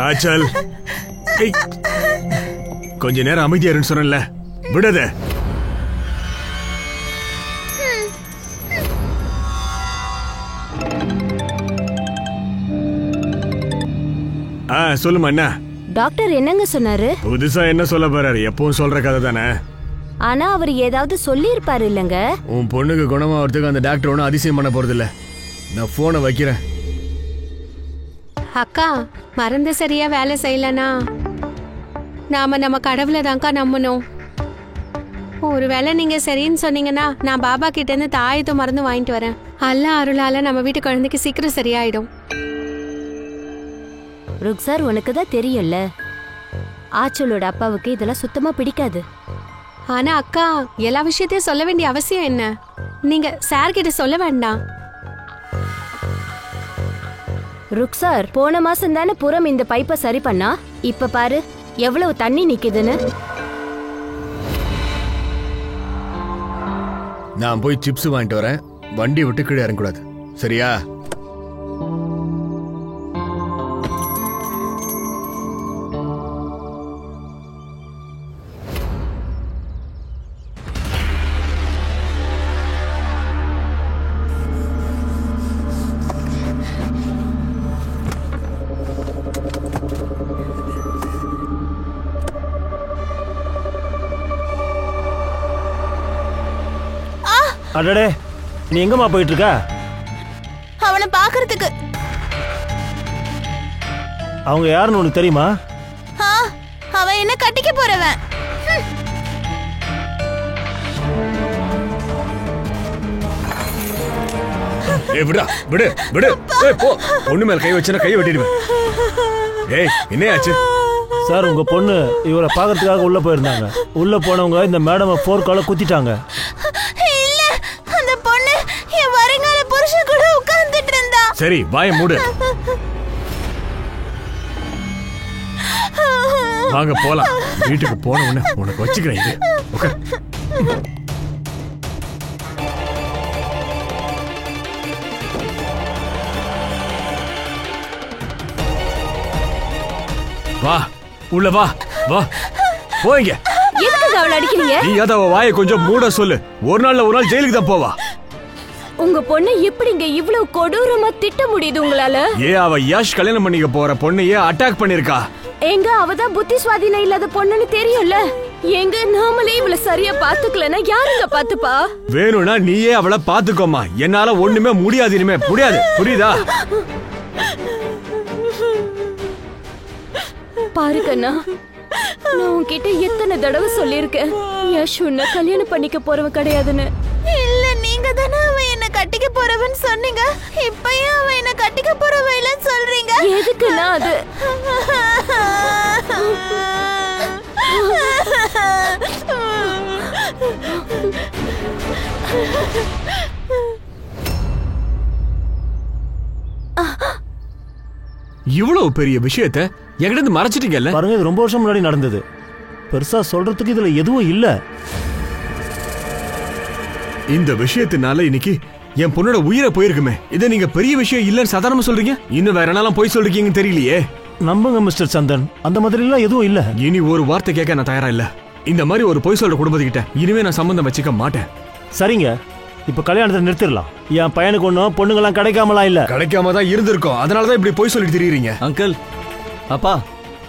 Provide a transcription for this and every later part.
ஆச்சல் கொஞ்ச நேரம் அமைதியா இருன்னு சொன்னல, விடாத. சொல்லுமா என்ன? டாக்டர் என்னங்க சொன்னாரு? புதுசா என்ன சொல்ல போறாரு? எப்பவும் சொல்ற கதை தானே. ஆனா அவர் ஏதாவது சொல்லி இருப்பாரு இல்லங்க? உன் பொண்ணுக்கு குணமாவதுக்கு அந்த டாக்டர் ஒன்னும் அதிசயம் பண்ண போறது இல்ல. நான் போனை வைக்கிறேன். அக்கா, மருந்து சரியா வேலை செய்யலனா நாம நம்ம கடவுளை தான்க்கா நம்பணும். ஒருவேளை நீங்க சரின்னு சொன்னீங்கன்னா நான் பாபா கிட்ட இருந்து தாயத்தை மருந்து வாங்கிட்டு வரேன். அல்லா அருளால நம்ம வீட்டு குழந்தைக்கு சீக்கிரம் சரியாயிடும். ருக்ஸார், உனக்கு தான் தெரியும்ல, ஆச்சலோட அப்பாவுக்கு இதெல்லாம் சுத்தமா பிடிக்காது. ஆனா அக்கா, எல்லா விஷயத்தையும் சொல்ல வேண்டிய அவசியம் என்ன? நீங்க சார் கிட்ட சொல்ல வேண்டாம். ருக்ஸார், போன மாசம் தானே புறம் இந்த பைப்பை சரி பண்ணா. இப்ப பாரு எவ்வளவு தண்ணி நிக்குதுன்னு. நான் போய் சிப்ஸ் வாங்கிட்டு வரேன். வண்டி விட்டு கீழே இறங்கக்கூடாது, சரியா? அடடே, நீ எங்கம்மா போயிட்டு இருக்க? அவனை பாக்குறதுக்கு. அவங்க யாருன்னு உனக்கு தெரியுமா? அவன் என்ன கட்டிக்க போறவன். விடா, விடு விடு. போ, பொண்ணு மேல கை வச்சா கையை வெட்டிடுவேன். ஏய், என்ன ஆச்சு? சார், உங்க பொண்ணு இவரை பாக்கிறதுக்காக உள்ள போயிருந்தாங்க. உள்ள போனவங்க இந்த மேடம் 4 கால குத்திட்டாங்க. இல்ல, அந்த பொண்ணு என் வருங்கால புருஷன் கூட உட்கார்ந்துட்டு இருந்தா. சரி, வாயை மூடு. வாங்க போலாம். வீட்டுக்கு போன உடனே உனக்கு வச்சுக்கிறேன். இது வா, உள்ள வா. வா, போங்க. எதுக்கு அவளை அடிக்கிறீங்க? நீ அவ வாயை கொஞ்சம் மூட சொல்லு. ஒரு நாள் ஜெயிலுக்கு தான் போவா. உங்க பொண்ணு எப்படிங்க இவ்வளவு கொடூரமா திட்ட முடியுது உங்களால? அவ யாஷ் கல்யாணம் பண்ணிக்க போற பொண்ணையே அட்டாக் பண்ணிருக்கா. எங்க அவதான் புத்தி சுவாதீனம் இல்லாத பொண்ணுன்னு தெரியும்ல. எங்க நாமளே இவளை சரியா பாத்துக்கலன்னா யாருங்க பாத்துப்பா? வேணும்னா நீயே அவளை பாத்துக்கோமா. என்னால ஒண்ணுமே முடியாது, இனிமே முடியாது. புரியுதா? பாரு கண்ணா, நான் உன்கிட்ட எத்தனை தடவை சொல்லிருக்கேன், யஷ் உன்னை கல்யாணம் பண்ணிக்க போறவன் கிடையாதுன்னு. இல்ல, நீங்க தானே அவன் என்ன கட்டிக்க போறவன் சொன்னீங்க. இப்பயும் அவன் என்ன கட்டிக்க போறவ இல்லன்னு சொல்றீங்க. எதுக்குன்னா அது இவ்வளவு பெரிய விஷயத்தை என்கிட்ட மறைச்சிட்டீங்கல்ல? பாருங்க, இது ரொம்ப வருஷம் முன்னாடி நடந்தது. பெருசா சொல்றதுக்கு இதுல எதுவும் இல்ல. இந்த விஷயத்தினால இன்னைக்கு என் பொண்ணோட உயிரை போயிருக்குமே. இதை நீங்க பெரிய விஷயம் இல்லன்னு சாதாரணமா சொல்றீங்க. இன்னும் வேற என்னெல்லாம் போய் சொல்றீங்கன்னு தெரியலையே. நம்புங்க மிஸ்டர் சந்தன், அந்த மாதிரி எல்லாம் எதுவும் இல்ல. இனி ஒரு வார்த்தை கேட்க நான் தயாரா இல்ல. இந்த மாதிரி ஒரு பொய் சொல்ற குடும்பத்துக்கிட்ட இனிமே நான் சம்பந்தம் வச்சுக்க மாட்டேன். சரிங்க, இப்ப கல்யாணத்தை நிறுத்திடலாம். என் பையனுக்கு ஒன்னும் பொண்ணுங்கெல்லாம் கிடைக்காமலாம் இல்ல. கிடைக்காம தான் இருந்திருக்கோம். அதனாலதான் இப்படி பொய் சொல்லிட்டு திரியுறீங்க. அங்கிள், அப்பா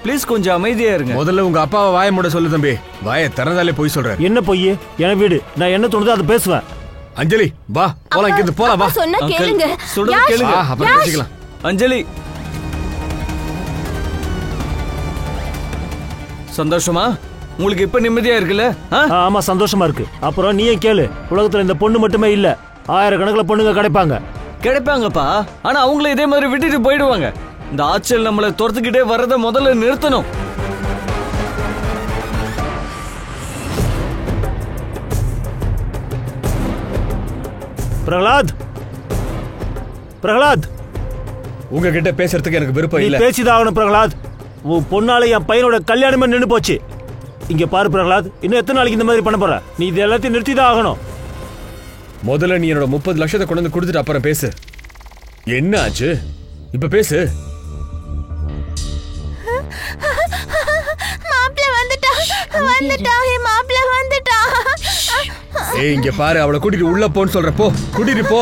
ப்ளீஸ் கொஞ்சம் அமைதியா இருங்க. முதல்ல உங்க அப்பாவை வாயை மூட சொல்லு தம்பி. வாயை திறந்தாலே பொய் சொல்றாரு. என்ன பொய்? என் வீடு, நான் என்ன தோணுதோ அதை பேசுவேன். அஞ்சலி, வா போலாம். இங்க இருந்து போலாம். வா, சொன்னா கேளுங்க. சொல்றது கேளுங்க. அப்புறம் பேசிக்கலாம். அஞ்சலி, சந்தோஷமா? உங்களுக்கு இப்ப நிம்மதியா இருக்குல்ல? ஆமா, சந்தோஷமா இருக்கு. அப்புறம் நீயே கேளு, உலகத்துல இந்த பொண்ணு மட்டுமே இல்ல, ஆயிரக்கணக்கில் பொண்ணுங்க கிடைப்பாங்கப்பா. ஆனா அவங்கள இதே மாதிரி விட்டுட்டு போயிடுவாங்க. இந்த ஆட்சியில் நம்மளை துரத்துக்கிட்டே வர்றதை முதல்ல நிறுத்தணும். பிரகலாத், பிரகலாத், உங்ககிட்ட பேசுறதுக்கு எனக்கு விருப்பம் இல்ல. பேசிதான் ஆகணும் பிரகலாத். உன் பொண்ணால என் பையனோட கல்யாணமே நின்று போச்சு. இங்க பாரு பிரகலாத், இன்னும் எத்தனை நாளைக்கு இந்த மாதிரி பண்ண போற? நீ இது எல்லாத்தையும் நிறுத்தி தான் ஆகணும். முதல்ல நீ என்னோட 30 லட்சத்தை கொண்டு வந்து கொடுத்துட்டு அப்புறம் பேசு. என்ன ஆச்சு? இப்ப பேசு. மாப்பிள்ள வந்துட்டா என் மாப்பிள்ள வந்துட்டா. ஏய் இங்க பாரு, அவளை கூட்டிட்டு உள்ள போன்னு சொல்ற, போ கூட்டிட்டு போ.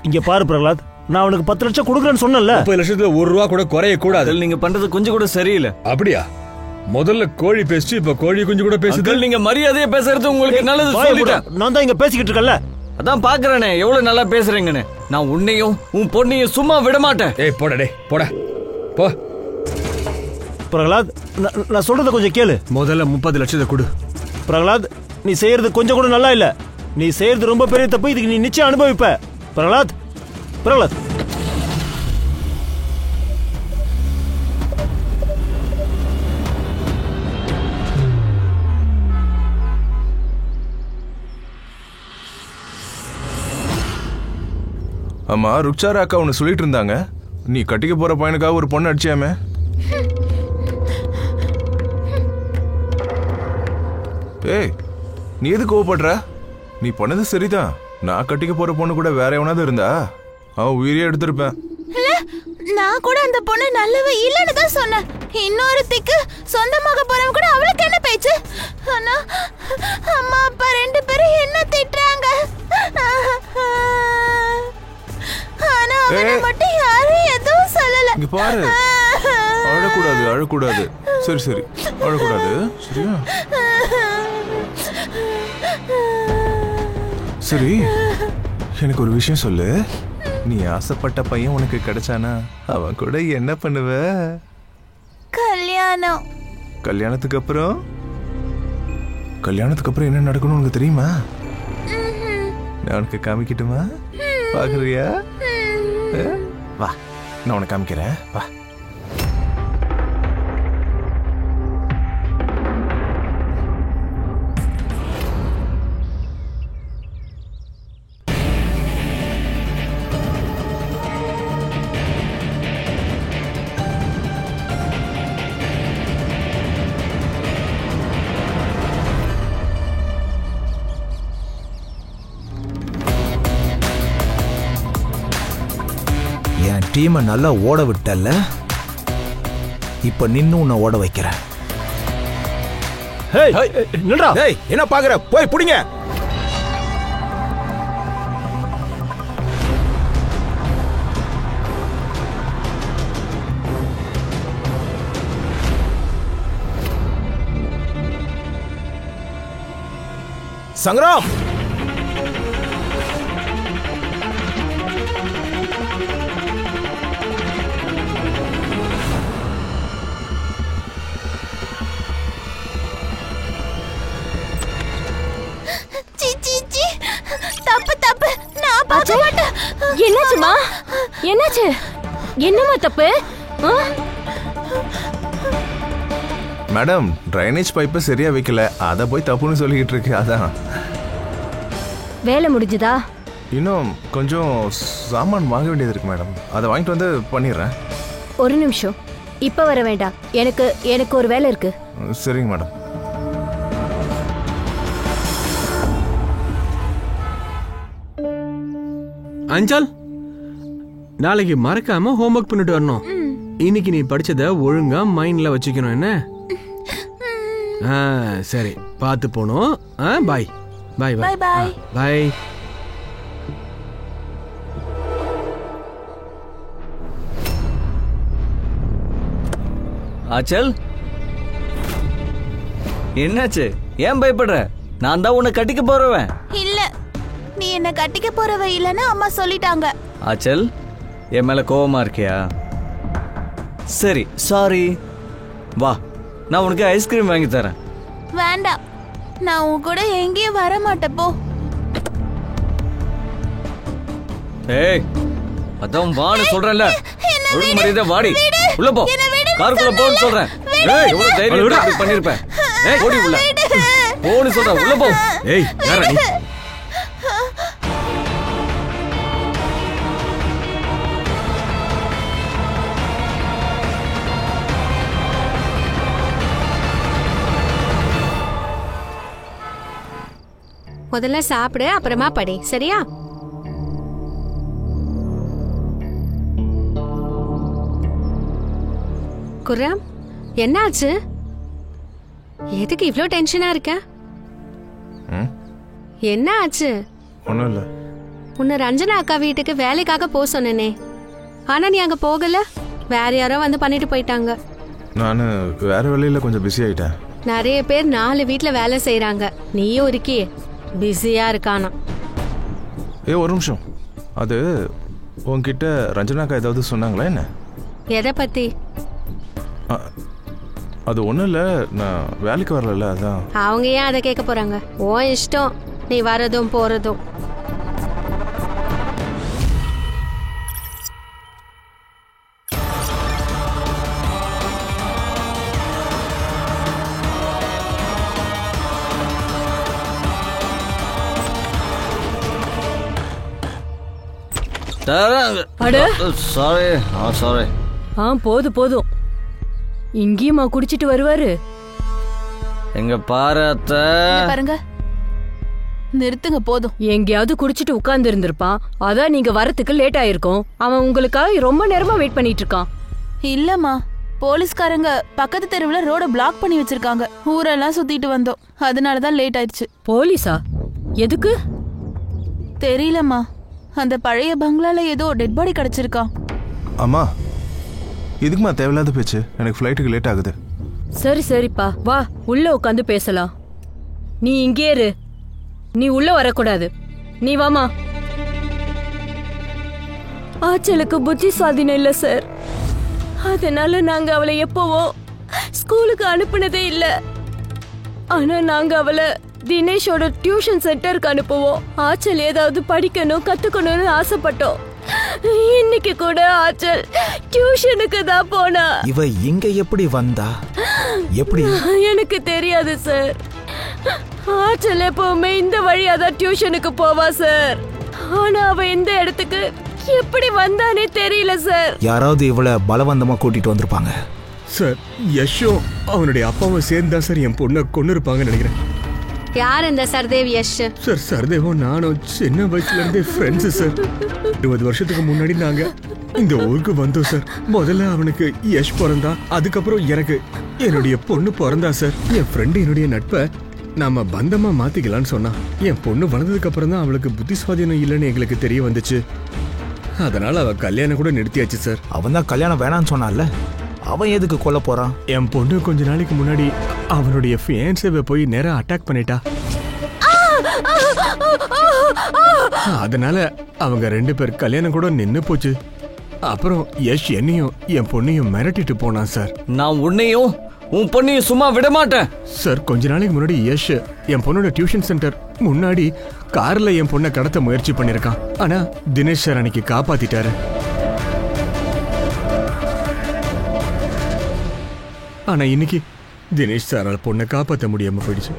இங்க பாரு பிரகலாத், நான் அவனுக்கு 10 லட்சம் கொடுக்குறேன்னு சொன்னேன்ல. 30 லட்சத்துல 1 ரூபா கூட குறைய கூடாது. அதில் நீங்க பண்றது கொஞ்சம் கூட சரியில்லை. அப்படியா? முதல்ல கோழி பேசிச்சு, இப்ப கோழி குஞ்சு கூட பேசுது. அங்கிள், நீங்க மரியாதையா பேசுறது உங்களுக்கு நல்லது சொல்லிட்டேன். நான் தான் இங்க பேசிக்கிட்டு இருக்கேன்ல. அதான் பாக்குறேனே எவ்வளவு நல்லா பேசுறீங்கன்னு. நான் உன்னையும் உன் பொண்ணையும் சும்மா விட மாட்டேன். ஏய் போடா, டேய் போடா போ. பிரகலாத், நான் சொல்றத கொஞ்சம் கேளு. முதல்ல 30 லட்சத்தை கொடு. பிரகலாத், நீ செய்யறது கொஞ்சம் கூட நல்லா இல்ல. நீ செய்யறது ரொம்ப பெரிய தப்பு. இதுக்கு நீ நிச்சயம் அனுபவிப்ப. பிரகலாத், பிரகலாத். அம்மா, ருக்சாரா அக்கா ஒன்னு சொல்லிட்டு இருந்தாங்க. நீ கட்டிக்க போற பையனுக்காக ஒரு பொண்ணு அடிச்சியாமே. ஏய், நீ எது கோவப்படுற? நீ பண்ணது சரிதான். நான் கட்டிக்க போற பொண்ணு கூட வேற எவனாவது இருந்தா அவன் உயிரியே எடுத்திருப்பேன். நான் கூட அந்த பொண்ணு நல்லவ இல்லன்னு தான் சொன்னேன். இன்னொருத்திக்கு சொந்தமாக போறவங்க கூட அவளுக்கு என்ன பேச்சு? ஆனா அம்மா அப்பா 2 பேரும் என்ன திட்டுறாங்க. ஆனா அவனை மட்டும் யாரும் எதுவும் சொல்லல. இங்க பாரு, அழக்கூடாது அழக்கூடாது. சரி சரி, அழக்கூடாது சரியா? சரி, எனக்கு ஒரு விஷயம் சொல்லு. நீ ஆசைப்பட்ட பையன் உனக்கு கிடைச்சானா அவன் கூட என்ன பண்ணுவ? கல்யாணம். கல்யாணத்துக்கு அப்புறம் என்ன நடக்கணும் உனக்கு தெரியுமா? நான் உனக்கு காமிக்கட்டுமா? பாக்குறியா? வா, நான் உனக்கு காமிக்கிறேன். வா. என் டீமை நல்லா ஓட விட்டல்ல, இப்ப நின்னு உன்னை ஓட வைக்கிறேன். என்ன பாக்குற? போய் புடிங்க. சங்கராம், என்னாச்சுமா? என்னாச்சு? என்னமா தப்பு? மேடம், ட்ரைனேஜ் பைப்பை சரியா வைக்கல, அத போய் தப்புன்னு சொல்லிக்கிட்டு இருக்கு. அதான். வேலை முடிஞ்சதா? இன்னும் கொஞ்சம் சாமான் வாங்க வேண்டியது இருக்கு மேடம். அதை வாங்கிட்டு வந்து பண்ணிடுறேன். ஒரு நிமிஷம், இப்ப வர வேண்டாம். எனக்கு ஒரு வேலை இருக்கு. சரிங்க மேடம். அஞ்சல், நாளைக்கு மறக்காம ஹோம்வொர்க் பண்ணிட்டு வரணும். இன்னைக்கு நீ படிச்சத ஒழுங்கா மைண்ட்ல வச்சுக்கணும். என்ன? சரி, பார்த்து போனோம். பாய் பாய் பாய் பாய் பாய். ஆச்சல், என்னாச்சு? ஏன் பயப்படுற? நான் தான் உன்னை கட்டிக்க போறவன். இல்ல, நீ என்ன கட்டிக்க போறவ இல்லன்னு அம்மா சொல்லிட்டாங்க. ஆச்சல், என் மேல கோவமா இருக்கியா? சரி, சாரி. வா, நான் உனக்கு ஐஸ்கிரீம் வாங்கி தரேன். வேண்டாம், நான் உன் கூட எங்கேயும் வர மாட்டேன். போ. ஏய், அதான் வான்னு சொல்றேன்ல. ஒழுங்கு மரியாதை வாடி. உள்ள போ. காருக்குள்ள போன்னு சொல்றேன். ஏய், எவ்வளவு தைரியம் இப்படி பண்ணிருப்ப? ஏய், ஓடி உள்ள போன்னு சொல்றேன். உள்ள போ. ஏய், யாரா நீ? முதல்ல சாப்பிடு, அப்புறமா படி, சரியா? குர்ராம், என்னாச்சு? எதுக்கு இவ்ளோ டென்ஷனா இருக்க? என்ன ஆச்சு? ஒன்றும் இல்லை. உன்னை ரஞ்சனா அக்கா வீட்டுக்கு வேலைக்காக போக சொன்னனே, ஆனா நீ அங்க போகல. வேற யாரோ வந்து பண்ணிட்டு போயிட்டாங்க. நான் வேற வேலையில் கொஞ்சம் பிஸி ஆயிட்டேன். நிறைய பேர் 4 வீட்டுல வேலை செய்யறாங்க, நீயும் இருக்கி பிஸியா இருக்கானா? ஒரு நிமிஷம். அது உன்கிட்ட ரஞ்சனாக்கா ஏதாவது சொன்னாங்களா என்ன? எதை பத்தி? அது ஒன்றும் இல்லை, நான் வேலைக்கு வரல, அதான். அவங்க ஏன் அதை கேட்க போறாங்க? ஓ இஷ்டம், நீ வரதும் போறதும். போதும் இங்கேயுமா குடிச்சிட்டு வருவாரு? எங்க பாரு அத்தை, பாருங்க, நிறுத்துங்க போதும். எங்கேயாவது குடிச்சிட்டு உட்கார்ந்து இருந்திருப்பான், அதான் நீங்க வரத்துக்கு லேட் ஆயிருக்கும். அவன் உங்களுக்காக ரொம்ப நேரமா வெயிட் பண்ணிட்டு இருக்கான். இல்லம்மா, போலீஸ்காரங்க பக்கத்து தெருவுல ரோட பிளாக் பண்ணி வச்சிருக்காங்க. ஊரெல்லாம் சுத்திட்டு வந்தோம், அதனாலதான் லேட் ஆயிடுச்சு. போலீஸா? எதுக்கு தெரியலம்மா. அந்த பழைய பங்களால ஏதோ டெட் பாடி கிடைச்சிருக்கா. அம்மா, இதுக்குமா தேவையில்லாத பேச்சு? எனக்கு ஃப்ளைட்டுக்கு லேட் ஆகுது. சரி சரிப்பா, வா உள்ள உட்காந்து பேசலாம். நீ இங்கே இரு, நீ உள்ள வரக்கூடாது. நீ வாமா. ஆச்சலுக்கு புத்தி சுவாதீனம் இல்ல சார், அதனால நாங்க அவளை எப்பவோ ஸ்கூலுக்கு அனுப்புனதே இல்ல. ஆனா நாங்க அவளை தினேஷோட டியூஷன் சென்டருக்கு அனுப்புவோம். ஆச்சல் ஏதாவது படிக்கணும் கத்துக்கணும்னு ஆசைப்பட்டோம். இன்னைக்கு கூட ஆச்சல் டியூஷனுக்கு தான் போனா. இவ இங்க எப்படி வந்தா? எப்படி? எனக்கு தெரியாது சார். ஆச்சல் எப்பவுமே இந்த வழியா தான் டியூஷனுக்கு போவா சார். ஆனா அவ இந்த இடத்துக்கு எப்படி வந்தானே தெரியல சார். யாராவது இவளை பலவந்தமா கூட்டிட்டு வந்திருப்பாங்க சார். யஷும் அவனுடைய அப்பாவும் சேர்ந்தா சார் என் பொண்ணை கொண்டு இருப்பாங்கன்னு நினைக்கிறேன். யார் இந்த சர்தேவ் யஷ்? சார், சர்தேவும் நானும் சின்ன வயசுல இருந்தே ஃப்ரெண்ட்ஸ் சார். 20 வருஷத்துக்கு முன்னாடி நாங்க இந்த ஊருக்கு வந்தோம் சார். முதல்ல அவனுக்கு யஷ் பிறந்தா, அதுக்கப்புறம் எனக்கு என்னுடைய பொண்ணு பிறந்தா சார். என் ஃப்ரெண்டு என்னுடைய நட்பை நாம பந்தமா மாத்திக்கலாம்னு சொன்னா. என் பொண்ணு வளர்ந்ததுக்கு அப்புறம் தான் அவளுக்கு புத்தி சுவாதீனம் இல்லைன்னு எங்களுக்கு தெரிய வந்துச்சு. அதனால அவ கல்யாணம் கூட நிறுத்தியாச்சு சார். அவன் தான் கல்யாணம் வேணான்னு சொன்னான்ல, அவன் எதுக்கு கொல்ல போறான்? என் பொண்ணு கொஞ்ச நாளைக்கு முன்னாடி அவனுடைய ஃபியான்ஸேவை போய் நேரா அட்டாக் பண்ணிட்டா. அதனால அவங்க 2 பேர் கல்யாணம் கூட நின்னு போச்சு. அப்புறம் யஷ் என்னையும் என் பொண்ணையும் மிரட்டிட்டு போனான் சார். நான் உன்னையும் உன் பொண்ணையும் சும்மா விட மாட்டேன் சார். கொஞ்ச நாளைக்கு முன்னாடி யஷ் என் பொண்ணோட டியூஷன் சென்டர் முன்னாடி கார்ல என் பொண்ணை கடத்த முயற்சி பண்ணிருக்கான். ஆனா தினேஷ் சார் அன்னைக்கு காப்பாத்திட்டாரு. ஆனா இன்னைக்கு தினேஷ் சாரால் பொண்ணை காப்பாற்ற முடியாம போயிடுச்சு.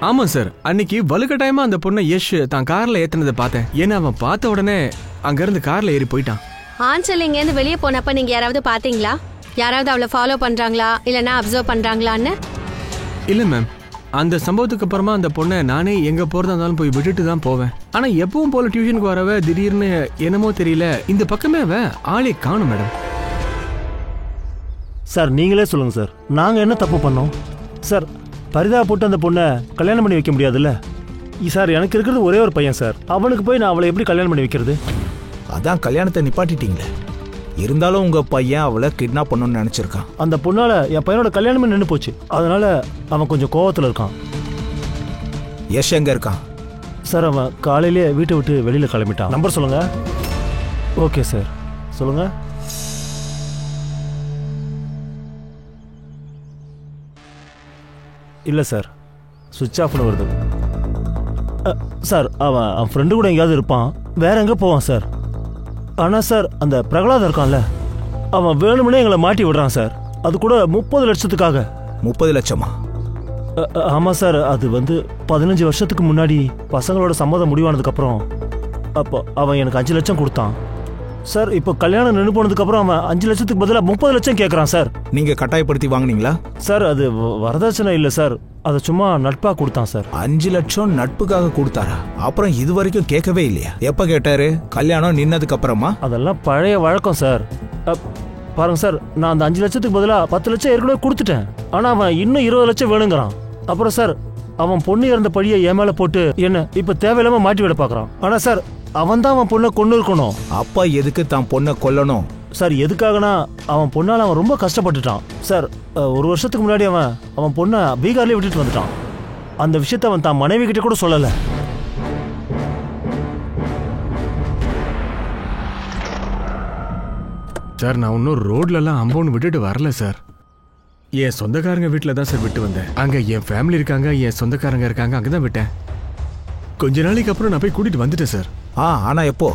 ஆமா சார், அன்னைக்கு வலுக்கட்டாயமா அந்த பொண்ணை யஷ் தான் கார்ல ஏத்துனதை பார்த்தேன். ஏன்னா அவன் பார்த்த உடனே அங்க இருந்து கார்ல ஏறி போயிட்டான். ஆஞ்சல் இங்க இருந்து வெளியே போனப்ப நீங்க யாராவது பாத்தீங்களா? யாராவது அவளை ஃபாலோ பண்றாங்களா இல்லனா அப்சர்வ் பண்றாங்களான்னு? இல்ல மேம், அந்த சம்பவத்துக்கு அப்புறமா அந்த பொண்ணை நானே எங்க போறதா இருந்தாலும் போய் விட்டுட்டு தான் போவேன். ஆனா எப்பவும் போல டியூஷனுக்கு வரவ திடீர்னு என்னமோ தெரியல இந்த பக்கமே அவ ஆளே காணும் மேடம். சார் நீங்களே சொல்லுங்க சார், நாங்க என்ன தப்பு பண்ணோம்? சார் பரிதா போட்டு அந்த பொண்ணை கல்யாணம் பண்ணி வைக்க முடியாதுல்ல சார். எனக்கு இருக்கிறது ஒரே ஒரு பையன் சார், அவனுக்கு போய் நான் அவளை எப்படி கல்யாணம் பண்ணி வைக்கிறது? அதான் கல்யாணத்தை நிப்பாட்டிட்டீங்களே. இருந்தாலும் உங்க பையன் அவளை கிட்னாப் பண்ணணும்னு நினைச்சிருக்கான். அந்த பொண்ணால என் பையனோட கல்யாணமே நின்று போச்சு. அதனால அவன் கொஞ்சம் கோவத்தில் இருக்கான். யஷ் எங்க இருக்கான்? சார் அவன் காலையிலே வீட்டை விட்டு வெளியில கிளம்பிட்டான். நம்பர் சொல்லுங்க. ஓகே சார், சொல்லுங்க. இல்லை சார், சுவிட்ச் ஆஃப்னு வருது. சார் அவன் ஃப்ரெண்டு கூட எங்கேயாவது இருப்பான், வேற எங்கே போவான் சார். ஆனால் சார் அந்த பிரகலாதம் இருக்கான்ல, அவன் வேணும்னே எங்களை மாட்டி விடுறான் சார். அது கூட 30 லட்சத்துக்காக. 30 லட்சமா? ஆமாம் சார். அது 15 வருஷத்துக்கு முன்னாடி பசங்களோட சம்மதம் முடிவானதுக்கப்புறம் அப்போ அவன் எனக்கு 5 லட்சம் கொடுத்தான். சார் இப்போ கல்யாணம் நின்று போனதுக்கு அப்புறம் அவன் 5 லட்சத்துக்கு பதிலாக 30 லட்சம் கேட்குறான் சார். நீங்க கட்டாயப்படுத்தி வாங்குனீங்களா? சார் அது வரதட்சணை இல்லை சார், அதை சும்மா நட்பாக கொடுத்தான் சார். 5 லட்சம் நட்புக்காக கொடுத்தாரா? அப்புறம் இது வரைக்கும் கேட்கவே இல்லையா? எப்ப கேட்டாரு? கல்யாணம் நின்னதுக்கு அப்புறமா? அதெல்லாம் பழைய வழக்கம் சார். பாருங்க சார், நான் அந்த 5 லட்சத்துக்கு பதிலாக 10 லட்சம் ஏற்கனவே கொடுத்துட்டேன். ஆனால் அவன் இன்னும் 20 லட்சம் வேணுங்கிறான். அப்புறம் சார் அவன் பொண்ணு இறந்த பழியை என் மேலே போட்டு என்ன இப்போ தேவையில்லாம மாட்டி விட பார்க்குறான். ஆனால் சார் அவன் தான் அவன் பொண்ணை கொண்டு இருக்கணும். அப்பா எதுக்கு தான் பொண்ணை கொல்லணும்? சார் எதுக்காகனா அவன் பொண்ணால் அவன் ரொம்ப கஷ்டப்பட்டுட்டான் சார். 1 வருஷத்துக்கு முன்னாடி அவன் பொண்ணை பீகார்லேயே விட்டுட்டு வந்துட்டான். அந்த விஷயத்த அவன் தான் மனைவி கிட்ட கூட சொல்லலை. சார் நான் இன்னும் ரோட்லலாம் அம்பவுன்னு விட்டுட்டு வரல சார். என் சொந்தக்காரங்க வீட்டில் தான் சார் விட்டு வந்தேன். அங்கே என் ஃபேமிலி இருக்காங்க, என் சொந்தக்காரங்க இருக்காங்க, அங்கே தான் விட்டேன். கொஞ்ச நாளைக்கு அப்புறம் நான் போய் கூட்டிட்டு வந்துட்டேன் சார். ஆனா எப்போ?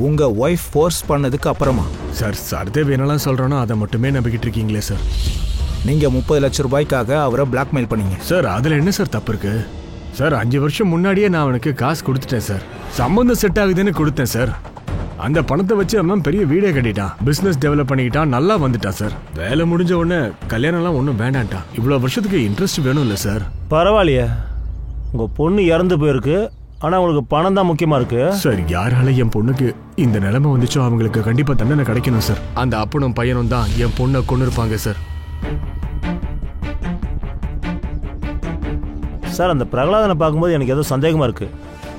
உங்க ஒய்ஃப் ஃபோர்ஸ் பண்ணதுக்கு அப்புறமா? சார் சர்தேவ் என்னெல்லாம் சொல்கிறோனோ அதை மட்டுமே நம்பிக்கிட்டு இருக்கீங்களே சார். நீங்க 30 லட்சம் ரூபாய்க்காக அவரை பிளாக்மெயில் பண்ணீங்க சார். அதில் என்ன சார் தப்பு இருக்கு சார்? 5 வருஷம் முன்னாடியே நான் அவனுக்கு காசு கொடுத்துட்டேன் சார். சம்பந்தம் செட் ஆகுதுன்னு கொடுத்தேன் சார். அந்த பணத்தை வச்சு அவன் பெரிய வீடே கட்டிட்டான், பிசினஸ் டெவலப் பண்ணிக்கிட்டான், நல்லா வந்துட்டான் சார். வேலை முடிஞ்ச உடனே கல்யாணம்லாம் ஒன்றும் வேண்டான்ட்டான். இவ்வளோ வருஷத்துக்கு இன்ட்ரெஸ்ட் வேணும் இல்லை சார்? பரவாயில்லையே, உங்கள் பொண்ணு இறந்து போயிருக்கு, ஆனால் உங்களுக்கு பணம் தான் முக்கியமாக இருக்கு சார். யாரால என் பொண்ணுக்கு இந்த நிலைமை வந்துச்சோ அவங்களுக்கு கண்டிப்பாக தண்டனை கிடைக்கணும் சார். அந்த அப்பனும் பையனும் தான் என் பொண்ணை கொண்டு இருப்பாங்க சார். சார் அந்த பிரகலாதனை பார்க்கும்போது எனக்கு ஏதோ சந்தேகமாக இருக்கு.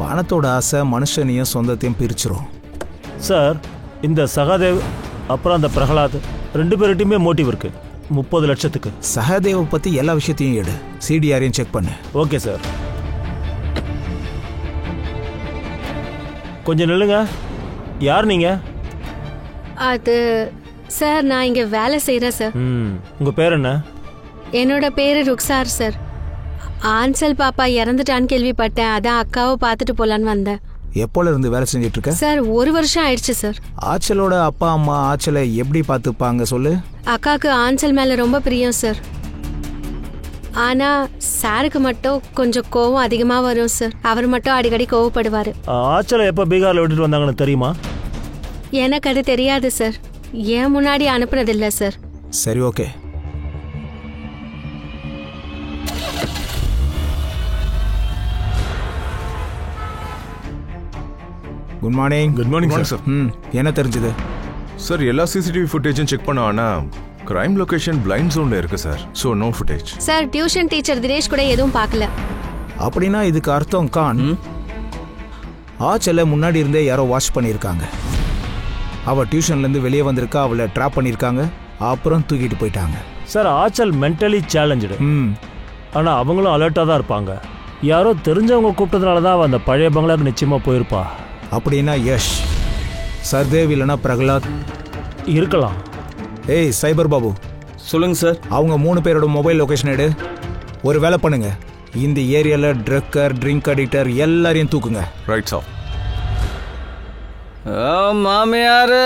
பணத்தோட ஆசை மனுஷனையும் சொந்தத்தையும் பிரிச்சிரும் சார். இந்த சகாதேவ் அப்புறம் அந்த பிரகலாத் 2 பேர்கிட்டையுமே மோட்டிவ் இருக்கு 30 லட்சத்துக்கு. சகாதேவை பத்தி எல்லா விஷயத்தையும் எடு, சிடிஆரையும் செக் பண்ணு. Okay sir. கொஞ்சம் நில்லுங்க. யார் நீங்க? அது சார் நான் இங்க வேலை செய்யறேன் சார். உங்க பேர் என்ன? என்னோட பேரு ருக்ஸார் சார். ஆன்சல் பாப்பா இறந்துட்டான்னு கேள்விப்பட்டேன், அதான் அக்காவை பார்த்துட்டு போலான்னு வந்தேன். எப்போல இருந்து வேலை செஞ்சுட்டு இருக்க? சார் 1 வருஷம் ஆயிடுச்சு சார். ஆச்சலோட அப்பா அம்மா ஆச்சலை எப்படி பார்த்துப்பாங்க சொல்லு? அக்காவுக்கு ஆன்சல் மேல ரொம்ப பிரியம் சார். ஆனா சாருக்கு மட்டும் கொஞ்சம் கோவம் அதிகமா வரும் சார். அவர் மட்டும் அடிக்கடி கோவப்படுவாரு. ஆச்சலை எப்ப பீகார்ல விட்டுட்டு வந்தாங்கன்னு தெரியுமா? எனக்கு அது தெரியாது சார், ஏன் முன்னாடி அனுப்புனதில்ல சார். சரி okay. Good morning. Good morning sir. என்ன தெரிஞ்சது சார்? எல்லா சிசிடிவி ஃபுட்டேஜும் செக் பண்ணோம், ஆனா கிரைம் லொகேஷன் பிளைண்ட் ஜோன்ல இருக்கு sir. So no footage. Sir tuition teacher Dinesh கூட எதுவும் பார்க்கல. அப்படின்னா இதுக்கு அர்த்தம் கான் ஆச்சல முன்னாடி இருந்தே யாரோ வாஷ் பண்ணியிருக்காங்க. அவ டியூஷன்ல இருந்து வெளியே வந்திருக்கா, அவளை ட்ராப் பண்ணியிருக்காங்க, அப்புறம் தூக்கிட்டு போயிட்டாங்க. சார் ஆச்சல் மென்டலி சேலஞ்சு, ஆனா அவங்களும் அலர்ட்டா தான் இருப்பாங்க. யாரோ தெரிஞ்சவங்க கூப்பிட்டதுனால தான் அந்த பழைய பங்களாக்கு நிச்சயமா போயிருப்பா. அப்படின்னா யஷ், சர்தேவ் இல்லைன்னா பிரகலாத் இருக்கலாம். ஏய் சைபர் பாபு. சொல்லுங்க சார். அவங்க 3 பேரோட மொபைல் லொகேஷன் எடு. ஒரு வேலை பண்ணுங்க, இந்த ஏரியால ட்ரக்கர், ட்ரிங்க் அடிக்டர் எல்லாரையும் தூக்குங்க. Right sir. மாமியாரு,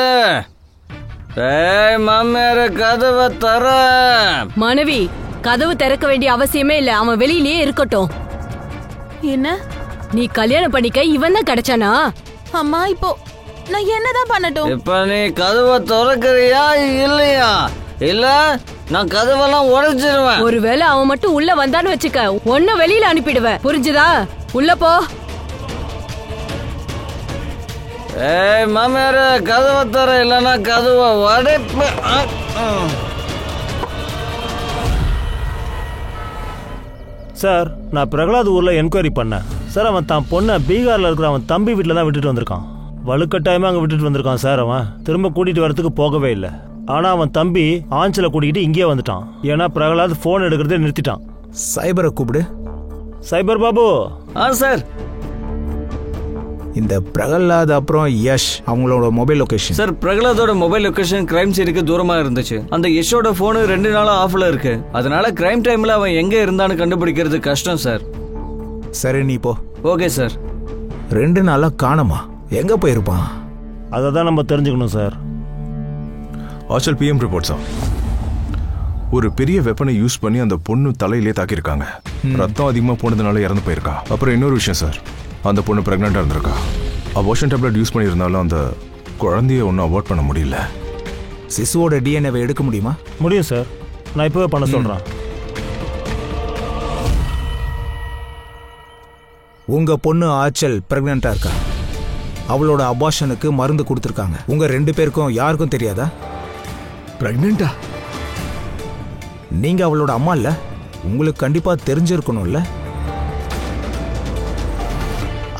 மாமியாரு கதவை தர. மனைவி கதவு திறக்க வேண்டிய அவசியமே இல்ல, அவன் வெளியிலேயே இருக்கட்டும். என்ன? நீ கல்யாணம் பண்ணிக்க இவன் தான் கிடைச்சானா? அம்மா இப்போ நான் என்னதான் பண்ணட்டும்? இப்ப நீ கதவை திறக்கறியா இல்லையா? இல்ல நான் கதவெல்லாம் உடைச்சிருவேன். ஒருவேளை அவன் மட்டும் உள்ள வந்தான்னு வச்சுக்க, ஒன்ன வெளியில அனுப்பிடுவேன், புரிஞ்சுதா? உள்ள போ. மாமியாரு கதவை தர, இல்லைன்னா கதவை உடைப்பு. சார் நான் பிரகலாத் ஊர்ல என்கொயரி பண்ணேன் சார். அவன் தான் பொண்ணை பீகார்ல இருக்கிற அவன் தம்பி வீட்டில் தான் விட்டுட்டு வந்திருக்கான். வலுக்கட்டாயமா அங்கே விட்டுட்டு வந்திருக்கான் சார். அவன் திரும்ப கூட்டிட்டு வரதுக்கு போகவே இல்லை. ஆனா அவன் தம்பி ஆஞ்சலை கூட்டிக்கிட்டு இங்கே வந்துட்டான். ஏன்னா பிரகலாத் போன் எடுக்கிறதே நிறுத்திட்டான். சைபரை கூப்பிடு. சைபர் பாபு. சார். இந்த பிரகலாத் அப்புறம் யஷ் அவங்களோட மொபைல் லொகேஷன். சார் பிரகலாதோட மொபைல் லொகேஷன் கிரைம் சீனுக்கு தூரமா இருந்துச்சு. அந்த யஷோட போனு 2 நாளா ஆஃப்ல இருக்கு. அதனால கிரைம் டைம்ல அவன் எங்க இருந்தான்னு கண்டுபிடிக்கிறது கஷ்டம் சார். சரி நீ போ. Okay sir. 2 நாளா காணோமா? எங்க போயிருப்பான்? அதை தான் நம்ம தெரிஞ்சுக்கணும் sir. Achal PM report sir. ஒரு பெரிய வெப்பனை யூஸ் பண்ணி அந்த பொண்ணு தலையிலே தாக்கியிருக்காங்க. ரத்தம் அதிகமா போனதுனால இறந்து போயிருக்கா. அப்புறம் இன்னொரு விஷயம் சார், அந்த பொண்ணு பிரெக்னெண்டா இருந்திருக்கா. அபார்ஷன் டேப்லெட் யூஸ் பண்ணியிருந்தாலும் அந்த குழந்தைய ஒன்றும் அவாய்ட் பண்ண முடியல. சிசுவோட டிஎன்ஏவை எடுக்க முடியுமா? முடியும் சார், நான் இப்போவே பண்ண சொல்கிறேன். உங்க பொண்ணு ஆச்சல் பிரெக்னெண்டா இருக்கா. அவளோட அபார்ஷனுக்கு மருந்து கொடுத்துருக்காங்க. உங்க 2 பேருக்கும் யாருக்கும் தெரியாதா? பிரெக்னெண்டா? நீங்க அவளோட அம்மா இல்ல, உங்களுக்கு கண்டிப்பா தெரிஞ்சிருக்கணும்ல.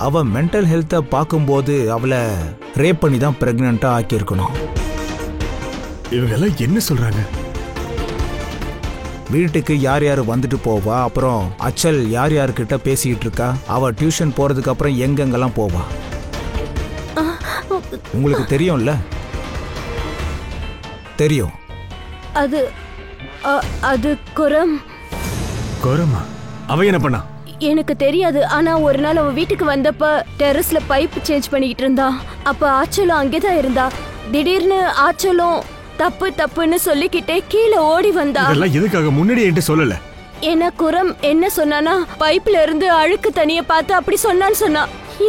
அவ மென்டல் ஹெல்த்தை பார்க்கும்போது அவளை ரேப் பண்ணி தான் பிரெக்னெண்டா ஆக்கியிருக்கணும். இவங்கெல்லாம் என்ன சொல்றாங்க? வீட்டுக்கு யார் யார் வந்துட்டு போவா, அப்புறம் அச்சல் யார் யார்கிட்ட பேசிட்டு இருக்கா, அவ டியூஷன் போறதுக்கு அப்புறம் எங்கெங்கெல்லாம் போவா, உங்களுக்கு தெரியும்ல? தெரியும். அது அது குரம். குரமா? அவ என்ன பண்ணா? எனக்கு தெரியாது. ஆனா ஒரு நாள் அவ வீட்டுக்கு வந்தப்ப டெரஸ்ல பைப் சேஞ்ச் பண்ணிக்கிட்டு இருந்தா. அப்ப ஆச்சலும் அங்கேதான் இருந்தா. திடீர்னு ஆச்சலும் தப்பு தப்புன்னு சொல்லிக்கிட்டே கீழே ஓடி வந்தா. இதெல்லாம் எதுக்காக முன்னாடி என்கிட்ட சொல்லல? ஏன்னா குரம் என்ன சொன்னானா, பைப்ல இருந்து அழுக்கு தண்ணிய பார்த்து அப்படி சொன்னான்னு சொன்னா.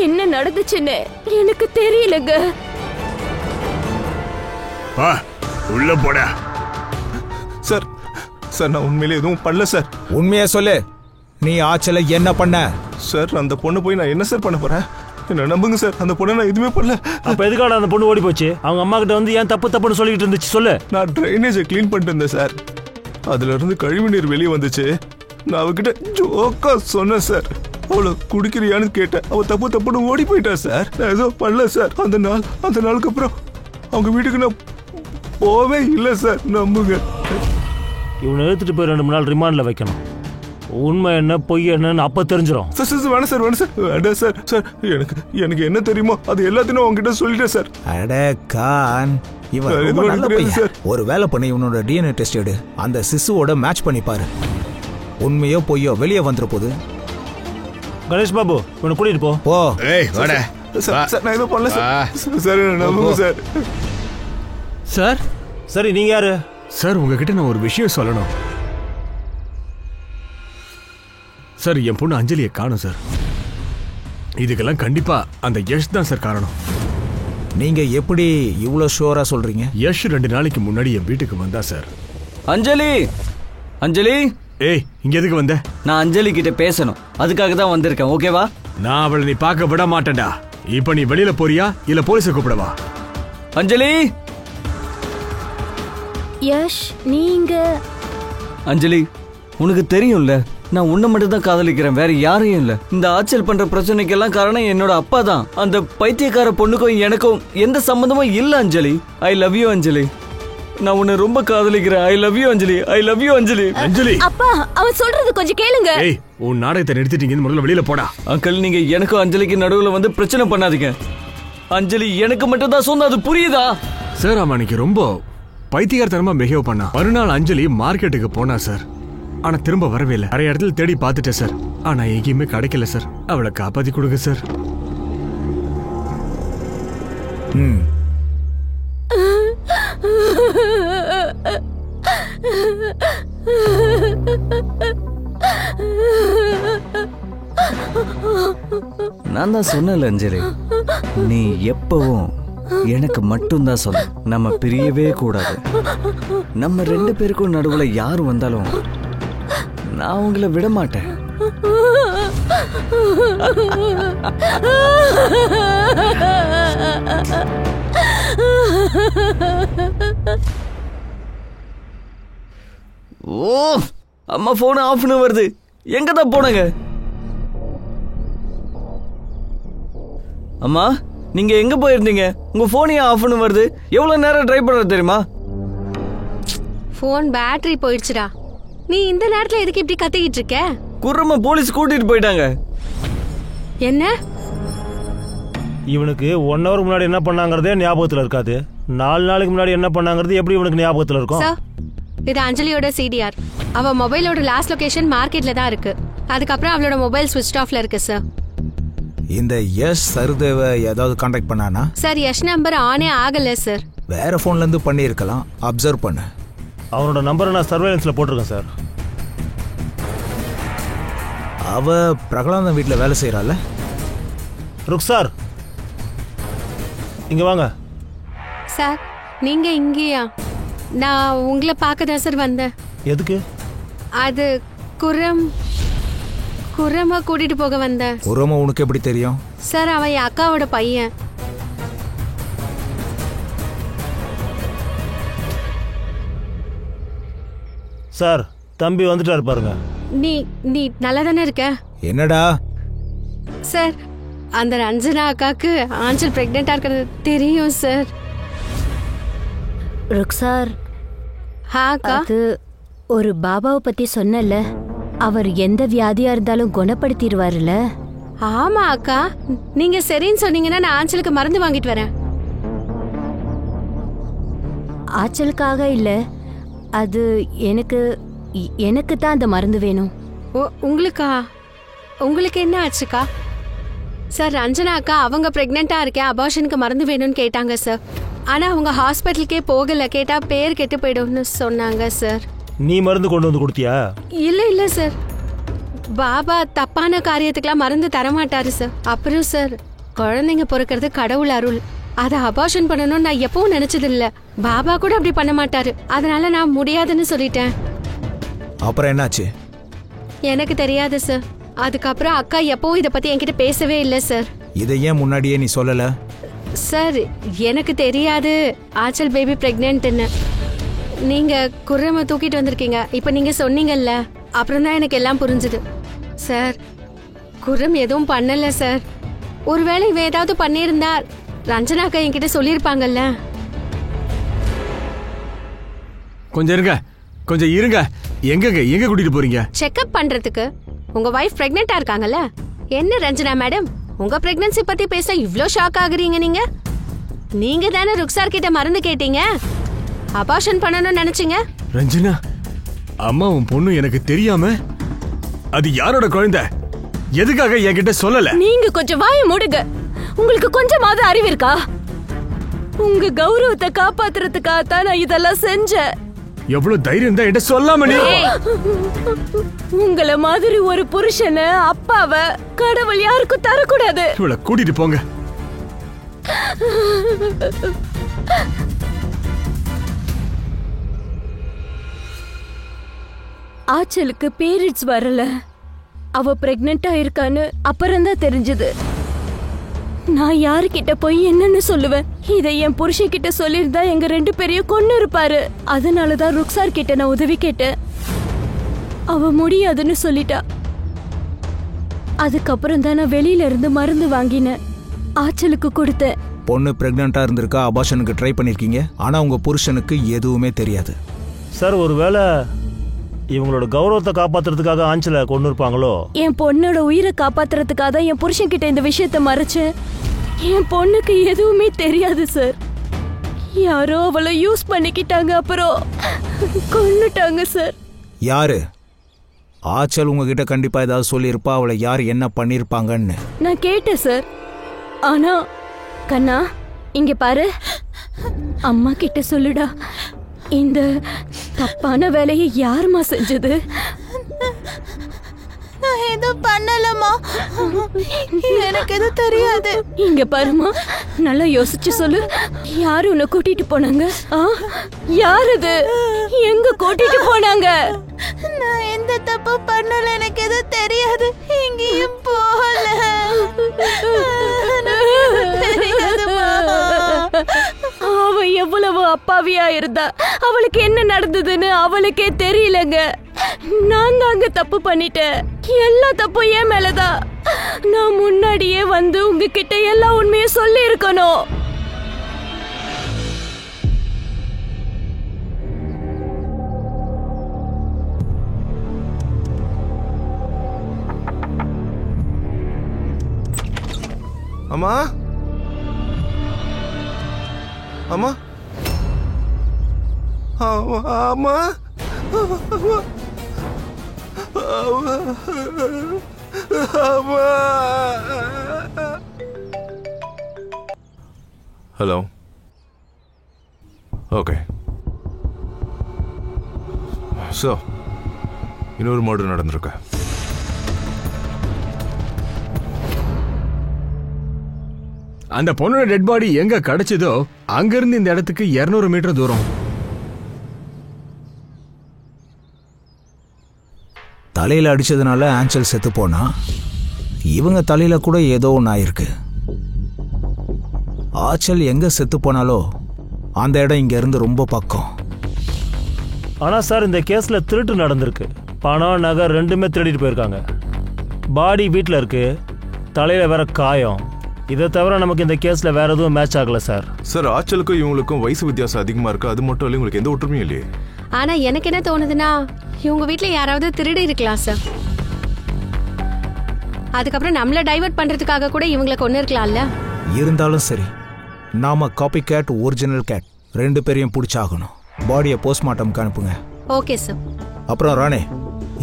என்ன நடந்துச்சுன்னு எனக்கு தெரியலங்க. உள்ள போடா. சார் சார் நான் உண்மையிலே எதுவும் பண்ணல சார். உண்மையா சொல்லு, நீ ஆச்சல என்ன பண்ண? சார் அந்த பொண்ணு போய் நான் என்ன சார் பண்ண போறேன்? என்ன நம்புங்க சார், அந்த பொண்ணை நான் எதுவுமே பண்ணல. அப்ப எதுக்காக அந்த பொண்ணு ஓடி போச்சு? அவங்க அம்மா கிட்ட வந்து ஏன் தப்பு தப்புன்னு சொல்லிட்டு இருந்துச்சு சொல்லு. நான் ட்ரைனேஜை க்ளீன் பண்ணிட்டு இருந்தேன் சார். அதுல இருந்து கழிவு நீர் வெளியே வந்துச்சு. நான் அவகிட்ட ஜோக்கா சொன்னேன் சார். அவளை குடிக்கிறியான்னு கேட்டேன். அவ தப்பு தப்புன்னு ஓடி போயிட்டா சார். நான் எதுவும் பண்ணல சார். அந்த நாளுக்கு அப்புறம் அவங்க வீட்டுக்கு நான் போவே இல்லை சார். நம்புங்க. இவனை எடுத்துட்டு போய் 2 நாள் ரிமாண்ட்ல வைக்கணும். உண்மை என்ன பொய் என்னன்னு அப்ப தெரிஞ்சிடும். சார் சார் வேணாம் சார், வேணாம் சார், வேண்டாம் சார். சார் எனக்கு என்ன தெரியுமோ அது எல்லாத்தையும் உங்ககிட்ட சொல்லிட்டேன் சார். அட கான், இவன் ரொம்ப நல்ல பையன். ஒரு வேலை பண்ணி இவனோட டிஎன்ஏ டெஸ்ட் எடு. அந்த சிசுவோட மேட்ச் பண்ணி பாரு. உண்மையோ பொய்யோ வெளியே வந்துற போது. கணேஷ் பாபு, இவனை கூட்டிட்டு போ. போ. ஏய் வாடா. சார் நான் எதுவும் பண்ணல சார். சார் நம்புங்க சார். சார் சரி, நீங்க யாரு? சார் உங்ககிட்ட நான் ஒரு விஷயம் சொல்லணும் சார். என் பொண்ணு அஞ்சலியை காணும் சார். இதுக்கெல்லாம் கண்டிப்பா அந்த யஷ் தான் சார் காரணம். நீங்க எப்படி இவ்வளவு ஷூரா சொல்றீங்க? யஷ் 2 நாளைக்கு முன்னாடி என் வீட்டுக்கு வந்தா சார். அஞ்சலி, அஞ்சலி. ஏய், இங்க எதுக்கு வந்த? நான் அஞ்சலி கிட்ட பேசணும், அதுக்காக தான் வந்திருக்கேன். ஓகேவா? நான் அவளை நீ பார்க்க விட மாட்டேன்டா. இப்ப நீ வெளியில போறியா இல்ல போலீஸை கூப்பிடவா? அஞ்சலி. யஷ், நீங்க? அஞ்சலி, உனக்கு தெரியும்ல நான் உன்னை மட்டும் தான் காதலிக்கிறேன், வேற யாரையும் இல்ல. இந்த ஆச்சல் பண்ற பிரச்சனைக்கெல்லாம் காரணம் என்னோட அப்பா தான். அந்த பைத்தியக்கார பொண்ணுக்கும் எனக்கும் எந்த சம்பந்தமும் இல்ல அஞ்சலி. ஐ லவ் யூ அஞ்சலி. நான் உன்னை ரொம்ப காதலிக்கிறேன். I love you Anjali. I love you Anjali. Anjali, அப்பா அவன் சொல்றது கொஞ்சம் கேளுங்க. ஏய், உன் நாடகத்தை நிறுத்திட்டீங்கன்னு முதல்ல வெளியில போடா. அங்கிள், நீங்க எனக்கும் அஞ்சலிக்கு நடுவுல வந்து பிரச்சனை பண்ணாதீங்க. அஞ்சலி எனக்கு மட்டும் தான் சொந்த, அது புரியுதா? சார் அவன் அன்னைக்கு ரொம்ப பைத்தியக்காரத்தனமா பிஹேவ் பண்ணா. மறுநாள் அஞ்சலி மார்க்கெட்டுக்கு போனா சார். ஆனா திரும்ப வரவே இல்லை. நிறைய இடத்துல தேடி பார்த்துட்டேன் சார். ஆனா எங்கேயுமே கிடைக்கல சார். அவளை காப்பாத்தி கொடுங்க சார். நான் தான் சொன்னல அஞ்சலி, நீ எப்பவும் எனக்கு மட்டும்தான் சொல்ல. நம்ம பிரியவே கூடாது. நம்ம 2 பேருக்கும் நடுவுல யாரு வந்தாலும் நான் உங்களை விட மாட்டேன். ஓ, அம்மா போன் ஆஃப் பண்ண வருது. எங்க தான் போனங்க? அம்மா, நீங்க எங்க போயிருந்தீங்க? உங்க போன் ஏன் ஆஃப் பண்ண வருது? எவ்வளவு நேரம் ட்ரை பண்றது தெரியுமா? போன் பேட்டரி போயிடுச்சுடா. நீ இந்த நேரத்துல எதுக்கு இப்படி கத்திக்கிட்டு இருக்க? குர்ரம்மா போலீஸ் கூட்டிட்டு போயிட்டாங்க. என்ன? இவனுக்கு 1 hour முன்னாடி என்ன பண்ணாங்கிறதே ஞாபகத்துல இருக்காது. 4 நாளைக்கு முன்னாடி என்ன பண்ணாங்கிறது எப்படி இவனுக்கு ஞாபகத்துல இருக்கும்? சார், இது அஞ்சலியோட சிடிஆர். அவ மொபைலோட லாஸ்ட் லொகேஷன் மார்க்கெட்ல தான் இருக்கு. அதுக்கப்புறம் அவளோட மொபைல் ஸ்விட்ச் ஆஃப்ல இருக்கு சார். இந்த யஷ் சருதேவ ஏதாவது கான்டாக்ட் பண்ணானா? சார், யஷ் நம்பர் ஆனே ஆகல சார். வேற போன்ல இருந்து பண்ணியிருக்கலாம். அப்சர்வ் பண்ணு. அவனோட நம்பரை நான் சர்வேலன்ஸ்ல போட்டிருக்கேன் சார். அவ பிரகலாதன் வீட்டில் வேலை செய்யறாள். ருக் சார், இங்க வாங்க. சார் நீங்க இங்கேயா? நான் உங்களை பார்க்க தான் சார் வந்தேன். எதுக்கு? அது குரமா கூட்டிட்டு போக வந்தேன். குரமா உனக்கு எப்படி தெரியும்? சார் அவன் என் அக்காவோட பையன். சார் தம்பி வந்துட்டாரு பாருங்க. நீ நல்லா தானே இருக்க? என்னடா? சார் அந்த ரஞ்சனா அக்காக்கு ஆஞ்சல் பிரெக்னெண்டா இருக்கிறது தெரியும் சார். ருக்ஸார், அக்கா அது ஒரு பாபாவை பத்தி சொன்னல, அவர் எந்த வியாதியா இருந்தாலும் குணப்படுத்திடுவாருல்ல. ஆமா அக்கா, நீங்க சரின்னு சொன்னீங்கன்னா நான் ஆஞ்சலுக்கு மருந்து வாங்கிட்டு வரேன். ஆச்சலுக்காக இல்ல, அது எனக்கு தான் அந்த மருந்து வேணும். உங்களுக்கா? உங்களுக்கு என்ன ஆச்சுக்கா? சார் ரஞ்சனா அக்கா அவங்க பிரெக்னெண்டா இருக்கேன், அபார்ஷனுக்கு மருந்து வேணும்னு கேட்டாங்க சார். ஆனா அவங்க ஹாஸ்பிட்டலுக்கே போகல, கேட்டா பேர் கெட்டு போயிடும்னு சொன்னாங்க சார். நீ மருந்து கொண்டு வந்து கொடுத்தியா? இல்ல சார், பாபா தப்பான காரியத்துக்குலாம் மருந்து தரமாட்டாரு சார். அப்புறம் சார் குழந்தைங்க பிறக்கிறது கடவுள் அருள், அதை அபார்ஷன் பண்ணணும்னு நான் எப்பவும் நினைச்சது இல்ல. பாபா கூட அப்படி பண்ண மாட்டாரு, அதனால நான் முடியாதுன்னு சொல்லிட்டேன். அப்புறம் என்னாச்சு? எனக்கு தெரியாது சார். அதுக்கப்புறம் அக்கா எப்பவும் இதை பத்தி என்கிட்ட பேசவே இல்லை சார். இதை ஏன் முன்னாடியே நீ சொல்லல? சார் எனக்கு தெரியாது ஆச்சல் பேபி பிரெக்னென்ட்னு. நீங்க குர்ரம தூக்கிட்டு வந்திருக்கீங்க, இப்ப நீங்க சொன்னீங்கல்ல, அப்புறம் தான் எனக்கு எல்லாம் புரிஞ்சுது. சார் குர்ரம் எதுவும் பண்ணல சார். ஒருவேளை இவ ஏதாவது பண்ணியிருந்தா ரஞ்சனா அக்கா என்கிட்ட சொல்லியிருப்பாங்கல்ல. கொஞ்சம் இருங்க. எங்க கூட்டிட்டு போறீங்க? செக்அப் பண்றதுக்கு. உங்க வைஃப் பிரெக்னெண்டா இருக்காங்கல்ல. என்ன ரஞ்சனா மேடம், உங்க பிரெக்னன்சி பத்தி பேச இவ்ளோ ஷாக் ஆகுறீங்க? நீங்க தானே ருக்ஸார் கிட்ட மருந்து கேட்டீங்க, அபார்ஷன் பண்ணணும்னு நினைச்சீங்க. ரஞ்சனா, அம்மா உன் பொண்ணு எனக்கு தெரியாம அது யாரோட குழந்தை? எதுக்காக என்கிட்ட சொல்லல? நீங்க கொஞ்சம் வாய மூடுங்க. உங்களுக்கு கொஞ்சமாவது அறிவு இருக்கா? உங்க கௌரவத்தை காப்பாத்துறதுக்காக தான் நான் இதெல்லாம் செஞ்சேன். எவ்வளவு தைரியம் தான் என்கிட்ட சொல்லாம நீ? உங்கள மாதிரி ஒரு புருஷனை, அப்பாவை கடவுள் யாருக்கும் தரக்கூடாது. இவளை கூட்டிட்டு போங்க. ஆச்சலுக்கு பீரியட்ஸ் வரல, அவ பிரெக்னெண்டா இருக்கான்னு அப்புறம்தான் தெரிஞ்சது. நான் யாருக்கிட்ட போய் என்னன்னு சொல்லுவேன்? இதை என் புருஷன் கிட்ட சொல்லியிருந்தா எங்க 2 பேரையும் கொன்னு இருப்பாரு. அதனாலதான் ருக்ஸார் கிட்ட நான் உதவி கேட்டேன். அவ முடியாதுன்னு சொல்லிட்டா. அதுக்கப்புறம் தான் நான் வெளியில இருந்து மருந்து வாங்கினேன், ஆச்சலுக்கு கொடுத்தேன். பொண்ணு பிரெக்னெண்டா இருந்திருக்கா, அபார்ஷனுக்கு ட்ரை பண்ணிருக்கீங்க, ஆனா உங்க புருஷனுக்கு எதுவுமே தெரியாது. சார் ஒருவேளை இவங்களோட கௌரவத்தை காப்பாத்துறதுக்காக ஆஞ்சல கொண்டு இருப்பாங்களோ? என் பொண்ணோட உயிரை காப்பாத்துறதுக்காக தான் என் புருஷன் கிட்ட இந்த விஷயத்த மறைச்சேன். என் பொண்ணுக்கு எதுவுமே தெரியாது சார். யாரோ அவளை யூஸ் பண்ணிக்கிட்டாங்க, அப்புறம் கொன்னுட்டாங்க சார். யாரு? ஆச்சல் உங்ககிட்ட கண்டிப்பா ஏதாவது சொல்லியிருப்பா, அவளை யார் என்ன பண்ணிருப்பாங்கன்னு. நான் கேட்டேன் சார். ஆனா கண்ணா இங்க பாரு, அம்மா கிட்ட சொல்லுடா, இந்த தப்பான வேலையை யாருமா செஞ்சது? நான் எதுவும் பண்ணலமா, எனக்கு எதுவும் தெரியாது. இங்க பாருமா, நல்லா யோசிச்சு சொல்லு. யாரு உன்னை கூட்டிட்டு போனாங்க? யார் அது? எங்க கூட்டிட்டு போனாங்க? நான் எந்த தப்பு பண்ணல, எனக்கு எதுவும் தெரியாது. எங்கேயும் போகல. அவ எவ்வளவு அப்பாவியா இருந்தா, அவளுக்கு என்ன நடந்ததுன்னு அவளுக்கே தெரியலங்க. நான் தாங்க தப்பு பண்ணிட்டேன். எல்லா தப்பும் என் மேலதான். நான் முன்னாடியே வந்து உங்ககிட்ட எல்லா உண்மையும் சொல்லி இருக்கணும். அம்மா, அம்மா, அம்மா, அம்மா. ஹலோ. ஓகே. ஸோ இன்னொரு மர்டர் நடந்திருக்கு. அந்த பொண்ணோட டெட் பாடி எங்க கிடைச்சதோ அங்கிருந்து இந்த இடத்துக்கு 200 மீட்டர் தூரம். தலையில அடிச்சதுனால ஆஞ்சல் செத்து போனா, இவங்க தலையில கூட ஏதோ ஒன்று ஆயிருக்கு. ஆச்சல் எங்க செத்து போனாலோ அந்த இடம் இங்க இருந்து ரொம்ப பக்கம். ஆனா சார் இந்த கேஸ்ல திருட்டு நடந்திருக்கு. பணம் நகை ரெண்டுமே திருடிட்டு போயிருக்காங்க. பாடி வீட்டில் இருக்கு, தலையில வேற காயம். இதை தவிர நமக்கு இந்த கேஸ்ல வேற எதுவும் மேட்ச் ஆகல சார். சார் ஆச்சலுக்கும் இவங்களுக்கும் வயசு வித்தியாசம் அதிகமா இருக்கு. அது மட்டும் இல்லை, உங்களுக்கு எந்த ஒற்றுமையும் இல்லையே. ஆனா எனக்கு என்ன தோணுதுன்னா, இவங்க வீட்ல யாராவது திருடி இருக்கலாம் சார். அதுக்கப்புறம் நம்மள டைவர்ட் பண்றதுக்காக கூட இவங்களை கொண்டு இருக்கலாம்ல. இருந்தாலும் சரி, நாம காப்பி கேட் ஒரிஜினல் கேட் ரெண்டு பேரையும் பிடிச்சாகணும். பாடியை போஸ்ட்மார்ட்டம்க்கு அனுப்புங்க. Okay sir. அப்புறம் ராணே,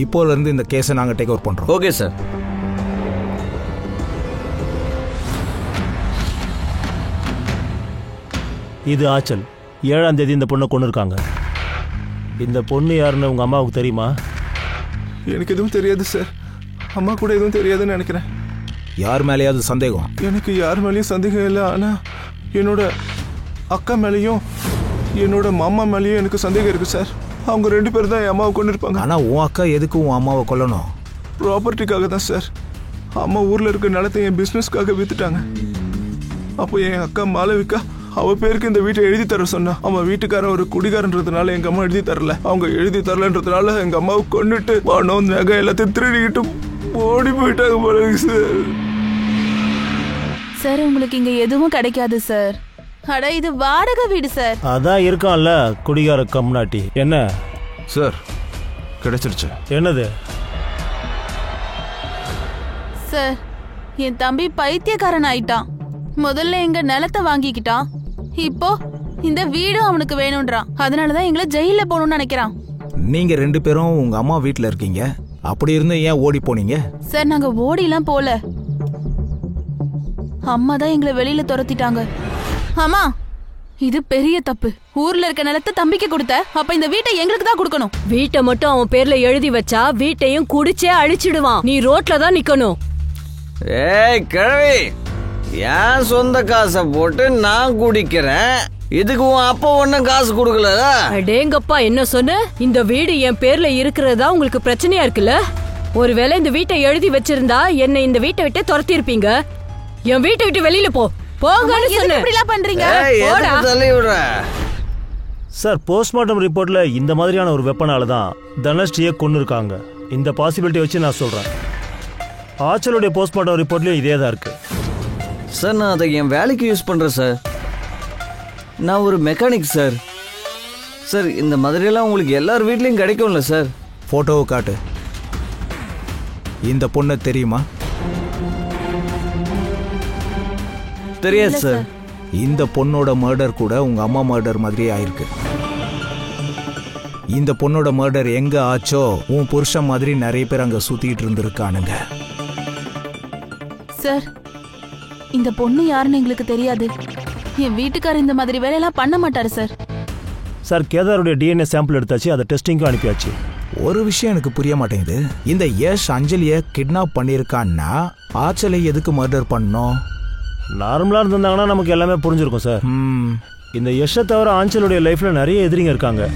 இப்போல இருந்து இந்த கேஸை நாங்க டேக் ஓவர் பண்றோம். Okay sir. இது ஆச்சல். 7ஆம் தேதி இந்த பொண்ணை கொண்டு இருக்காங்க. இந்த பொண்ணு யாருன்னு உங்க அம்மாவுக்கு தெரியுமா? எனக்கு எதுவும் தெரியாது சார். அம்மா கூட எதுவும் தெரியாதுன்னு நினைக்கிறேன். யார் மேலேயாவது சந்தேகம்? எனக்கு யார் மேலேயும் சந்தேகம் இல்லை. ஆனா என்னோட அக்கா மேலேயும் என்னோட மாமா மேலேயும் எனக்கு சந்தேகம் இருக்கு சார். அவங்க 2 பேர் தான் என் அம்மாவை கொண்டு இருப்பாங்க. ஆனா உன் அக்கா எதுக்கு உன் அம்மாவை கொல்லணும்? ப்ராப்பர்ட்டிக்காக தான் சார். அம்மா ஊர்ல இருக்க நிலத்தை என் பிசினஸ்க்காக வித்துட்டாங்க. அப்போ என் அக்கா மாளவிகா அவ பேருக்கு இந்த வீட்டை எழுதி தர சொன்னா. அவன் வீட்டுக்காரன் ஒரு குடிகாரன்றதுனால எங்க அம்மா எழுதி தரல. அவங்க எழுதி தரலன்றதுனால எங்க அம்மாவை கொண்டுட்டு பணம் நகை எல்லாத்தையும் திருடிக்கிட்டு ஓடி போயிட்டாங்க போல சார். சார் உங்களுக்கு இங்க எதுவும் கிடைக்காது சார். அட இது வாடகை வீடு சார். அதான் இருக்கான்ல குடிகார கம்னாட்டி. என்ன சார் கிடைச்சிருச்சு? என்னது சார், என் தம்பி பைத்தியக்காரன் ஆயிட்டான். முதல்ல எங்க நிலத்தை வாங்கிக்கிட்டான், இப்போ இந்த வீடும் அவனுக்கு வேணும்ன்றான். அதனாலதான் எங்களை ஜெயில போகணும்னு நினைக்கிறான். நீங்க 2 பேரும் உங்க அம்மா வீட்டுல இருக்கீங்க. அப்படி இருந்து ஏன் ஓடி போனீங்க? சார் நாங்க ஓடிலாம் போல, அம்மா தான் எங்களை வெளியில துரத்திட்டாங்க. ஆமா, இது பெரிய தப்பு. ஊர்ல இருக்க நிலத்தை தம்பிக்கு கொடுத்த, அப்ப இந்த வீட்டை எங்களுக்கு தான் கொடுக்கணும். வீட்டை மட்டும் அவன் பேர்ல எழுதி வச்சா வீட்டையும் குடிச்சே அழிச்சிடுவான். நீ ரோட்ல தான் நிக்கணும். ஏய் கிழவி, என் சொந்த காசை போட்டு நான் குடிக்கிறேன். இதுக்கு உன் அப்பா ஒன்னும் காசு கொடுக்கல. அடேங்கப்பா, என்ன சொன்ன? இந்த வீடு என் பேர்ல இருக்கிறதா உங்களுக்கு பிரச்சனையா இருக்குல்ல? ஒருவேளை இந்த வீட்டை எழுதி வச்சிருந்தா என்ன இந்த வீட்டை விட்டு துரத்தி இருப்பீங்க. என் வீட்டை விட்டு வெளியில போங்கன்னு சொன்னேன். இப்படிலாம் பண்றீங்க? தள்ளி விடுற சார். போஸ்ட்மார்ட்டம் ரிப்போர்ட்ல இந்த மாதிரியான ஒரு வெப்பனால தான் தனஸ்ரீயை கொண்டு இருக்காங்க. இந்த பாசிபிலிட்டி வச்சு நான் சொல்றேன். ஆச்சலுடைய போஸ்ட்மார்ட்டம் ரிப்போர்ட்லயும் இதே தான் இருக்கு சார். நான் அதை என் வேலைக்கு யூஸ் பண்றேன் சார். நான் ஒரு மெக்கானிக் சார். சார் இந்த மாதிரியெல்லாம் உங்களுக்கு எல்லார் வீட்லயும் கிடைக்கும்ல சார்? போட்டோவை காட்டு. இந்த பொண்ணு தெரியுமா? தெரியாது சார். இந்த பொண்ணோட மர்டர் கூட உங்க அம்மா மர்டர் மாதிரியே ஆயிருக்கு. இந்த பொண்ணோட மர்டர் எங்க ஆச்சோ உன் புருஷன் மாதிரி நிறைய பேர் அங்க சுத்திட்டு இருந்திருக்கானுங்க. சார் இந்த பொண்ணு யாருன்னு எங்களுக்கு தெரியாது. என் வீட்டுக்காரர் இந்த மாதிரி வேலையெல்லாம் பண்ண மாட்டாரு சார். சார் கேதாருடைய டிஎன்ஏ சாம்பிள் எடுத்தாச்சு, அதை டெஸ்டிங்கும் அனுப்பியாச்சு. ஒரு விஷயம் எனக்கு புரிய மாட்டேங்குது. இந்த யஷ் அஞ்சலியை கிட்னாப் பண்ணியிருக்கான்னா ஆச்சலை எதுக்கு மர்டர் பண்ணோம்? நார்மலா இருந்திருந்தாங்கன்னா நமக்கு எல்லாமே புரிஞ்சிருக்கும் சார். இந்த யஷை தவிர ஆஞ்சலுடைய லைஃப்ல நிறைய எதிரிங்க இருக்காங்க.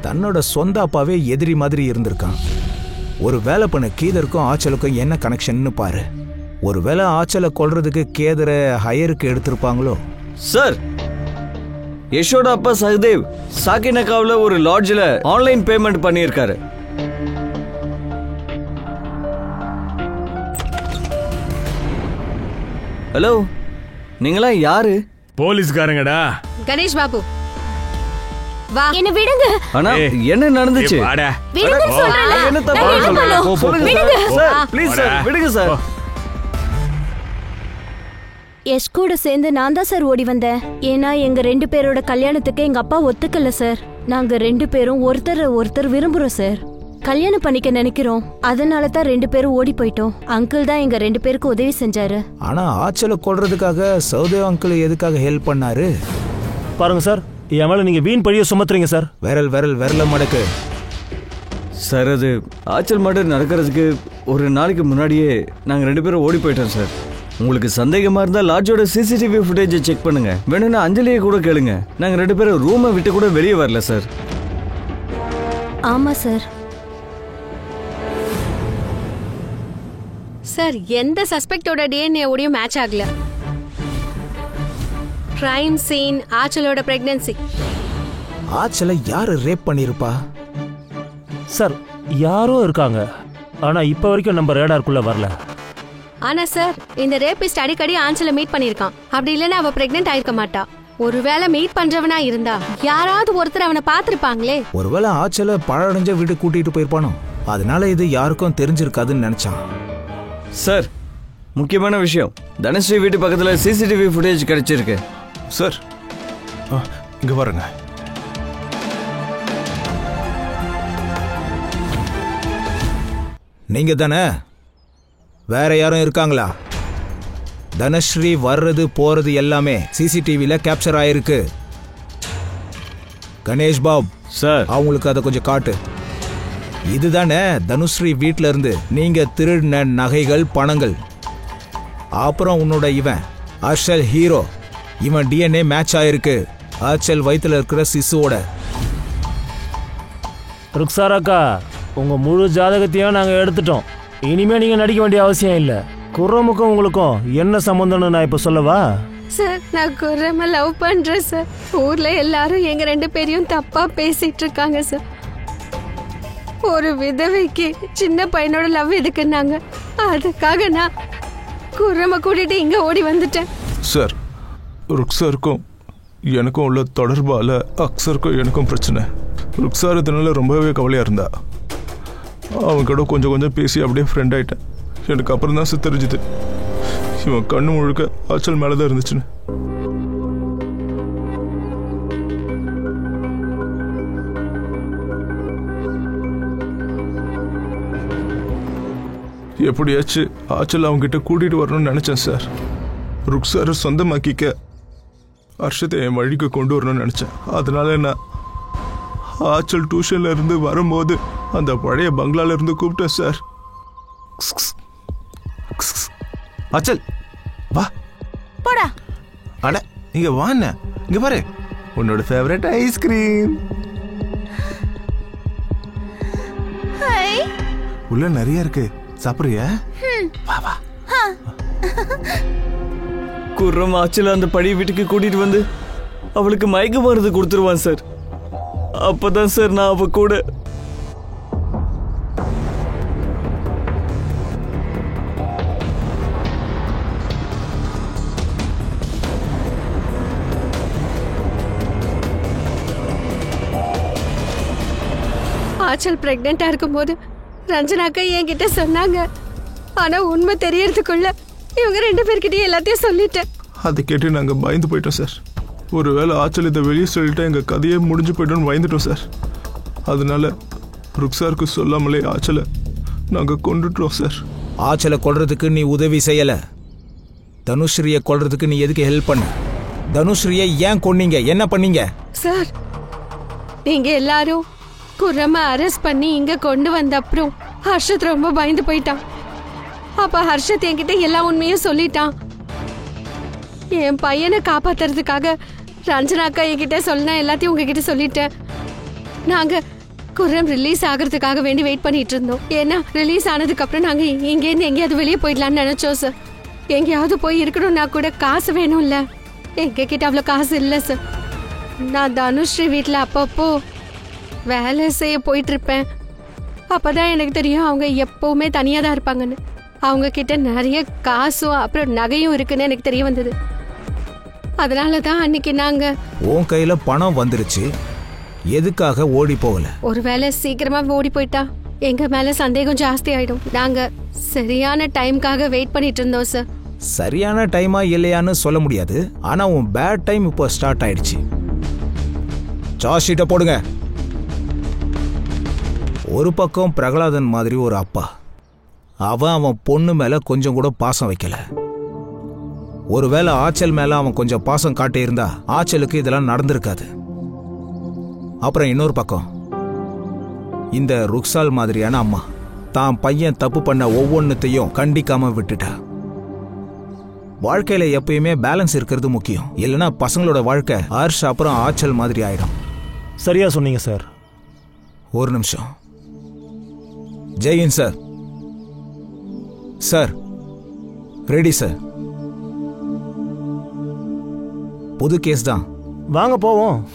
தன்னோட சொந்த அப்பாவே எதிரி மாதிரி இருந்திருக்கான். ஒரு வேலை பண்ண கீதருக்கும் ஆச்சலுக்கும் என்ன கனெக்ஷன் பாரு. ஒரு வேலை ஆச்சலை கொல்றதுக்கு கேதரை ஹையருக்கு எடுத்திருப்பாங்களோ? சார் யஷோட அப்பா சஹதேவ் சாக்கினகாவில் ஒரு லாட்ஜில் ஆன்லைன் பேமெண்ட் பண்ணியிருக்காரு. ஹலோ, நீங்களா யாரு? போலீஸ்காரங்கடா. கணேஷ் பாபு வா. என்ன விடுங்க. ஆனா என்ன நடந்துச்சு? விடுங்க சொல்றேன்ல. என்ன தப்பா சொல்றீங்க? சொல்லுங்க சார். ப்ளீஸ் சார் விடுங்க சார். எஸ் கூட சேர்ந்து நான் தான் சார் ஓடி வந்தேன். ஏன்னா எங்க 2 பேரோட கல்யாணத்துக்கு எங்க அப்பா ஒத்துக்கல சார். நாங்க 2 பேரும் ஒருத்தர் விரும்புறோம் சார். கல்யாணம் பண்ணிக்க நினைக்கிறோம். அதனால தான் 2 பேரும் ஓடி போயிட்டோம். அங்கிள் தான் எங்க 2 பேருக்கு உதவி செஞ்சாரு. ஆனா ஆச்சலை கொல்றதுக்காக சௌதேவ் அங்கிள் எதுக்காக ஹெல்ப் பண்ணாரு? பாருங்க சார், என் மேல நீங்க வீண் பழிய சுமத்துறீங்க சார். விரல மடக்கு. சார் அது ஆச்சல் மர்டர் நடக்கிறதுக்கு ஒரு நாளைக்கு முன்னாடியே நாங்கள் 2 பேரும் ஓடி போயிட்டோம் சார். உங்களுக்கு சந்தேகமா இருந்தா லாட்ஜோட சிசிடிவி ஃபுட்டேஜை செக் பண்ணுங்க. வேணும்னா அஞ்சலியை கூட கேளுங்க. நாங்க 2 பேரும் ரூமை விட்டு கூட வெளியே வரல சார். ஆமா சார். சார் எந்த சஸ்பெக்டோட டிஎன்ஏ ஓடியும் மேட்ச் ஆகல. கிரைம் சீன் ஆச்சலோட பிரெக்னன்சி. ஆச்சலை யாரு ரேப் பண்ணிருப்பா? சார் யாரோ இருக்காங்க, ஆனா இப்ப வரைக்கும் நம்ம ரேடாருக்குள்ள வரல. ஆனா சார் இந்த ரேபிஸ்ட் அடிக்கடி ஆஞ்சல மீட் பண்ணிருக்கான். அப்படி இல்லைன்னா அவ பிரெக்னென்ட் ஆயிருக்க மாட்டா. ஒருவேளை மீட் பண்றவனா இருந்தா யாராவது ஒருத்தர் அவனை பாத்திருப்பாங்களே. ஒருவேளை ஆச்சல பழடைஞ்ச வீடு கூட்டிட்டு போயிருப்பானோ, அதனால இது யாருக்கும் தெரிஞ்சிருக்காதுன்னு நினைச்சான். சார் முக்கியமான விஷயம், தனஸ்ரீ வீட்டு பக்கத்துல சிசிடிவி ஃபுட்டேஜ் கிடைச்சிருக்கு. சார் இங்க பாருங்க. நீங்க தானே? வேற யாரும் இருக்காங்களா? தனஸ்ரீ வர்றது போறது எல்லாமே சிசிடிவில கேப்சர் ஆயிருக்கு. கணேஷ் பாப் சார் அவங்களுக்கு அதை கொஞ்சம் காட்டு. இதுதானே தனுஸ்ரீ வீட்ல இருந்து நீங்க திருடின நகைகள், பணங்கள். அப்புறம் உன்னோட இவன் அர்ஷல் ஹீரோ, இவன் டிஎன்ஏ மேட்ச் ஆயிருக்கு ஆச்சல் வயித்துல இருக்கிற சிசுவோட. ருக்ஸாராக்கா, உங்க முழு ஜாதகத்தையும் நாங்க எடுத்துட்டோம். இனிமே நீங்க நடிக்க வேண்டிய அவசியம் இல்ல. குர்ரமுக்கும் உங்களுக்கும் என்ன சம்பந்தம்னு நான் இப்ப சொல்லவா? சார் நான் குர்ரம லவ் பண்றேன் சார். ஊர்ல எல்லாரும் எங்க 2 பேரையும் தப்பா பேசிட்டு இருக்காங்க சார். ஒரு விதவைக்கு சின்ன பையனோட லவ் எதுக்குன்னாங்க. அதுக்காக நான் குர்ரம கூட்டிட்டு இங்க ஓடி வந்துட்டேன். சார் ருக்ஸாருக்கும் எனக்கும் உள்ள தொடர்பால அக்ஸருக்கும் எனக்கும் பிரச்சனை. ருக்ஸார் இதனால ரொம்பவே கவலையா இருந்தா. அவன் கூட கொஞ்சம் கொஞ்சம் பேசி அப்படியே ஃப்ரெண்ட் ஆயிட்டேன். எனக்கு அப்புறம் தான் தெரிஞ்சுது இவன் கண்ணு முழுக்க ஆச்சல் மேலதான் இருந்துச்சுன்னு. எப்படியாச்சு ஆச்சல் அவங்ககிட்ட கூட்டிட்டு வரணும்னு நினைச்சேன் சார். ருக்ஸாரை சொந்தமாக்கிக்க ஹர்ஷத்தை என் வழிக்கு கொண்டு வரணும்னு நினைச்சேன். அதனால நான் ஆச்சல் டியூஷன்ல இருந்து வரும்போது அந்த பழைய பங்களால இருந்து கூப்பிட்டேன் சார். ஆச்சல் வா போடா. அட இங்க வாண்ண, இங்க பாரு உன்னோட ஃபேவரட் ஐஸ்கிரீம். உள்ள நிறைய இருக்கு, சாப்பிடுறியா? வா வா. குர்ரம் ஆச்சல அந்த பழைய வீட்டுக்கு கூட்டிட்டு வந்து அவளுக்கு மயக்க மருந்து கொடுத்துருவான் சார். அப்பதான் சார் நான் அவ கூட ஆச்சல் பிரெக்னெண்டா இருக்கும்போது ரஞ்சனாக்கா என்கிட்ட சொன்னாங்க. ஆனா உண்மை தெரியறதுக்குள்ள இவங்க 2 பேர்கிட்டயும் எல்லாத்தையும் சொல்லிட்டேன். அதை கேட்டு நாங்கள் பயந்து போயிட்டோம் சார். ஒருவேளை ஆச்சல் இதை வெளியே சொல்லிட்டா எங்கள் கதையே முடிஞ்சு போயிட்டோன்னு பயந்துட்டோம் சார். அதனால ருக்ஸாருக்கு சொல்லாமலே ஆச்சலை நாங்கள் கொண்டுட்டோம் சார். ஆச்சலை கொல்றதுக்கு நீ உதவி செய்யல. தனுஸ்ரீயை கொல்றதுக்கு நீ எதுக்கு ஹெல்ப் பண்ண? தனுஸ்ரீயை ஏன் கொன்னீங்க? என்ன பண்ணீங்க? சார் நீங்க எல்லாரும் குர்ரம அரெஸ்ட் பண்ணி இங்க கொண்டு வந்த அப்புறம் ஹர்ஷத் ரொம்ப பயந்து போயிட்டான். அப்ப ஹர்ஷத் என்கிட்ட எல்லா உண்மையும் சொல்லிட்டான். என் பையனை காப்பாத்துறதுக்காக ரஞ்சனாக்கா என்கிட்ட சொன்னா எல்லாத்தையும் உங்ககிட்ட சொல்லிட்டேன். நாங்க குர்ரம் ரிலீஸ் ஆகிறதுக்காக வேண்டி வெயிட் பண்ணிட்டு இருந்தோம். ஏன்னா ரிலீஸ் ஆனதுக்கு அப்புறம் நாங்க இங்கேருந்து எங்கேயாவது வெளியே போயிடலாம்னு நினைச்சோம் சார். எங்கேயாவது போய் இருக்கணும்னா கூட காசு வேணும்ல. எங்க கிட்ட அவ்வளோ காசு இல்லை சார். நான் தனுஸ்ரீ வீட்டில் அப்பப்போ வேலை செய்ய போயிட்டு இருப்பேன். அப்பதான் எனக்கு தெரியும் அவங்க எப்பவுமே தனியா தான் இருப்பாங்கன்னு. அவங்க கிட்ட நிறைய காசும் அப்புறம் நகையும் இருக்குன்னு எனக்கு தெரிய வந்தது. அதனாலதான் அன்னைக்கு நாங்க உன் கையில பணம் வந்துருச்சு, எதுக்காக ஓடி போகல? ஒருவேளை சீக்கிரமா ஓடி போயிட்டா எங்க மேல சந்தேகம் ஜாஸ்தி ஆயிடும். நாங்க சரியான டைம்காக வெயிட் பண்ணிட்டு இருந்தோம் சார். சரியான டைமா இல்லையான்னு சொல்ல முடியாது. ஆனா உன் பேட் டைம் இப்போ ஸ்டார்ட் ஆயிடுச்சு. சார்ஜ் ஷீட்டை போடுங்க. ஒரு பக்கம் பிரகலாதன் மாதிரி ஒரு அப்பா, அவன் பொண்ணு மேல கொஞ்சம் கூட பாசம் வைக்கல. ஒருவேளை ஆச்சல் மேல அவன் கொஞ்சம் பாசம் காட்டியிருந்தா ஆச்சலுக்கு இதெல்லாம் நடந்திருக்காது. அப்புறம் இன்னொரு பக்கம் இந்த ருக்ஸால் மாதிரியான அம்மா தான் பையன் தப்பு பண்ண ஒவ்வொன்னுத்தையும் கண்டிக்காம விட்டுட்டா. வாழ்க்கையில எப்பயுமே பேலன்ஸ் இருக்கிறது முக்கியம். இல்லைன்னா பசங்களோட வாழ்க்கை ஹர்ஷ் அப்புறம் ஆச்சல் மாதிரி ஆயிடும். சரியா சொன்னீங்க சார். ஒரு நிமிஷம். Jain sir. Sir ready sir. புது கேஸ் தான். வாங்க போவோம்.